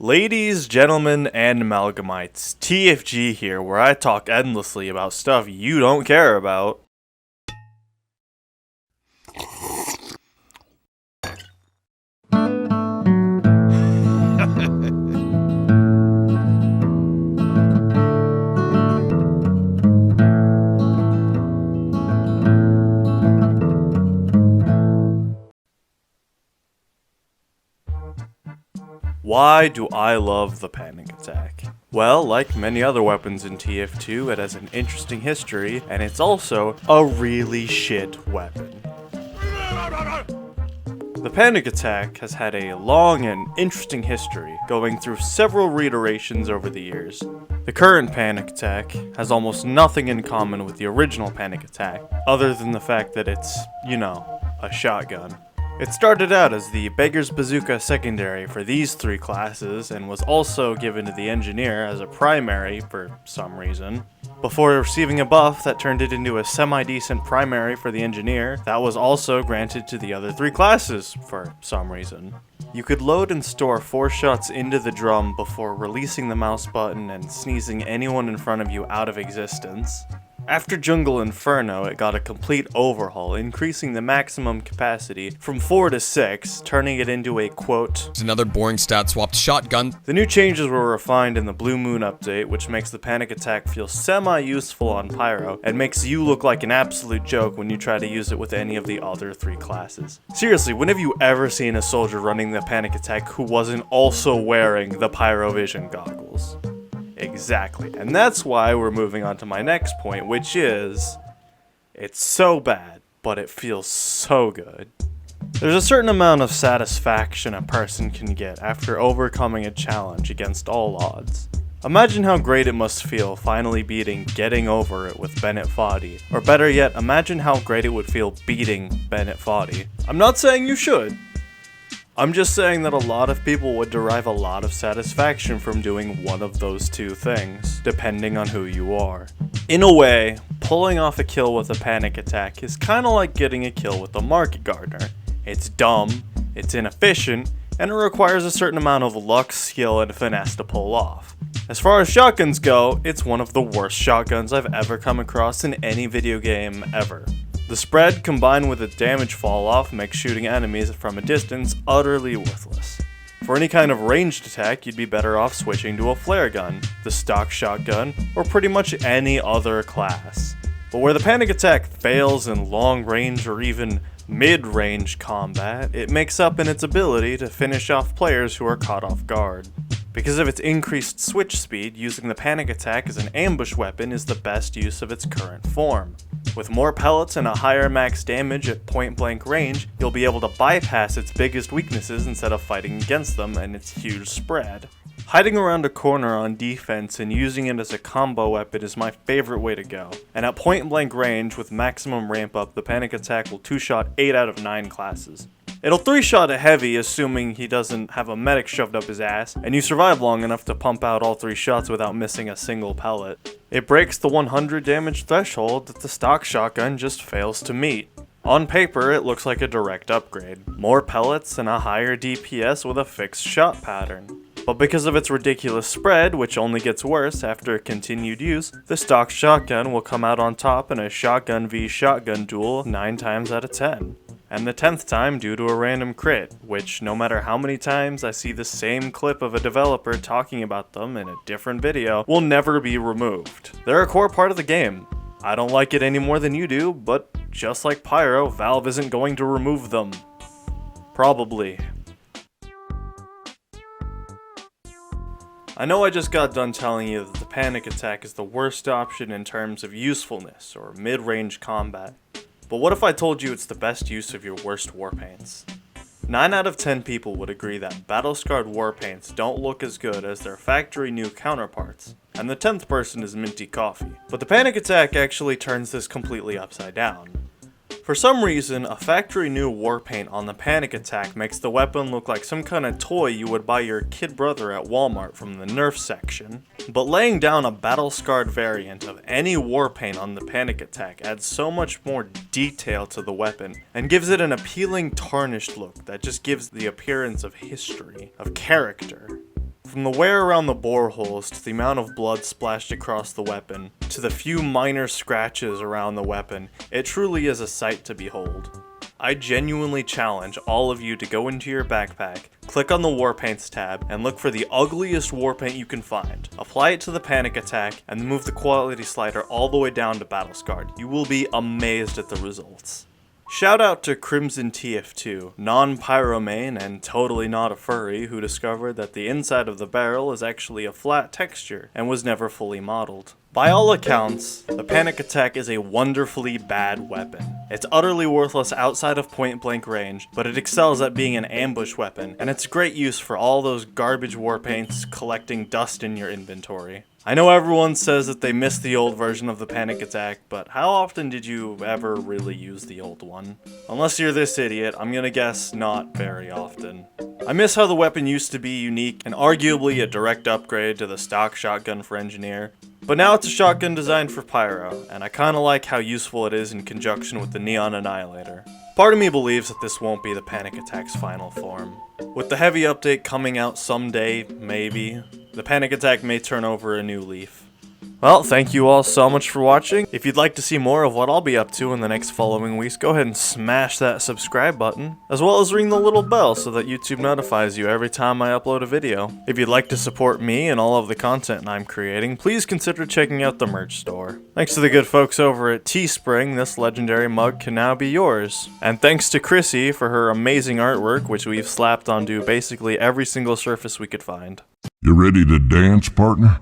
Ladies, gentlemen, and amalgamites, TFG here, where I talk endlessly about stuff you don't care about. Why do I love the panic attack? Well, like many other weapons in TF2, it has an interesting history, and it's also a really shit weapon. The panic attack has had a long and interesting history, going through several reiterations over the years. The current panic attack has almost nothing in common with the original panic attack, other than the fact that it's, a shotgun. It started out as the Beggar's Bazooka secondary for these three classes and was also given to the engineer as a primary for some reason, before receiving a buff that turned it into a semi-decent primary for the engineer that was also granted to the other three classes for some reason. You could load and store 4 shots into the drum before releasing the mouse button and sneezing anyone in front of you out of existence. After Jungle Inferno, it got a complete overhaul, increasing the maximum capacity from 4 to 6, turning it into a, quote, "It's another boring stat-swapped shotgun." The new changes were refined in the Blue Moon update, which makes the panic attack feel semi-useful on Pyro, and makes you look like an absolute joke when you try to use it with any of the other 3 classes. Seriously, when have you ever seen a soldier running the panic attack who wasn't also wearing the Pyrovision goggles? Exactly, and that's why we're moving on to my next point, which is, it's so bad, but it feels so good. There's a certain amount of satisfaction a person can get after overcoming a challenge against all odds. Imagine how great it must feel finally beating Getting Over It with Bennett Foddy, or better yet, imagine how great it would feel beating Bennett Foddy. I'm not saying you should. I'm just saying that a lot of people would derive a lot of satisfaction from doing one of those two things, depending on who you are. In a way, pulling off a kill with a panic attack is kinda like getting a kill with a market gardener. It's dumb, it's inefficient, and it requires a certain amount of luck, skill, and finesse to pull off. As far as shotguns go, it's one of the worst shotguns I've ever come across in any video game ever. The spread, combined with the damage fall-off, makes shooting enemies from a distance utterly worthless. For any kind of ranged attack, you'd be better off switching to a flare gun, the stock shotgun, or pretty much any other class. But where the panic attack fails in long-range or even mid-range combat, it makes up in its ability to finish off players who are caught off guard. Because of its increased switch speed, using the panic attack as an ambush weapon is the best use of its current form. With more pellets and a higher max damage at point-blank range, you'll be able to bypass its biggest weaknesses instead of fighting against them and its huge spread. Hiding around a corner on defense and using it as a combo weapon is my favorite way to go, and at point-blank range with maximum ramp up, the panic attack will 2-shot 8 out of 9 classes. It'll 3-shot a heavy, assuming he doesn't have a medic shoved up his ass, and you survive long enough to pump out all 3 shots without missing a single pellet. It breaks the 100 damage threshold that the stock shotgun just fails to meet. On paper, it looks like a direct upgrade. More pellets and a higher DPS with a fixed shot pattern. But because of its ridiculous spread, which only gets worse after continued use, the stock shotgun will come out on top in a shotgun v shotgun duel 9 times out of 10. And the 10th time due to a random crit, which no matter how many times I see the same clip of a developer talking about them in a different video, will never be removed. They're a core part of the game. I don't like it any more than you do, but just like Pyro, Valve isn't going to remove them. Probably. I know I just got done telling you that the panic attack is the worst option in terms of usefulness or mid-range combat. But what if I told you it's the best use of your worst warpaints? 9 out of 10 people would agree that battle-scarred warpaints don't look as good as their factory new counterparts, and the 10th person is Minty Coffee. But the panic attack actually turns this completely upside down. For some reason, a factory new warpaint on the panic attack makes the weapon look like some kind of toy you would buy your kid brother at Walmart from the Nerf section. But laying down a battle-scarred variant of any warpaint on the panic attack adds so much more detail to the weapon, and gives it an appealing tarnished look that just gives the appearance of history, of character. From the wear around the boreholes to the amount of blood splashed across the weapon, to the few minor scratches around the weapon, it truly is a sight to behold. I genuinely challenge all of you to go into your backpack, click on the War Paints tab, and look for the ugliest war paint you can find. Apply it to the Panic Attack, and move the quality slider all the way down to Battle Scarred. You will be amazed at the results. Shout out to Crimson TF2, non-pyro main and totally not a furry, who discovered that the inside of the barrel is actually a flat texture and was never fully modeled. By all accounts, the Panic Attack is a wonderfully bad weapon. It's utterly worthless outside of point blank range, but it excels at being an ambush weapon, and it's great use for all those garbage war paints collecting dust in your inventory. I know everyone says that they miss the old version of the Panic Attack, but how often did you ever really use the old one? Unless you're this idiot, I'm gonna guess not very often. I miss how the weapon used to be unique and arguably a direct upgrade to the stock shotgun for Engineer, but now it's a shotgun designed for Pyro, and I kinda like how useful it is in conjunction with the Neon Annihilator. Part of me believes that this won't be the Panic Attack's final form. With the heavy update coming out someday, maybe, the Panic Attack may turn over a new leaf. Well, thank you all so much for watching. If you'd like to see more of what I'll be up to in the next following weeks, go ahead and smash that subscribe button, as well as ring the little bell so that YouTube notifies you every time I upload a video. If you'd like to support me and all of the content I'm creating, please consider checking out the merch store. Thanks to the good folks over at Teespring, this legendary mug can now be yours. And thanks to Chryssi for her amazing artwork, which we've slapped onto basically every single surface we could find. You ready to dance, partner?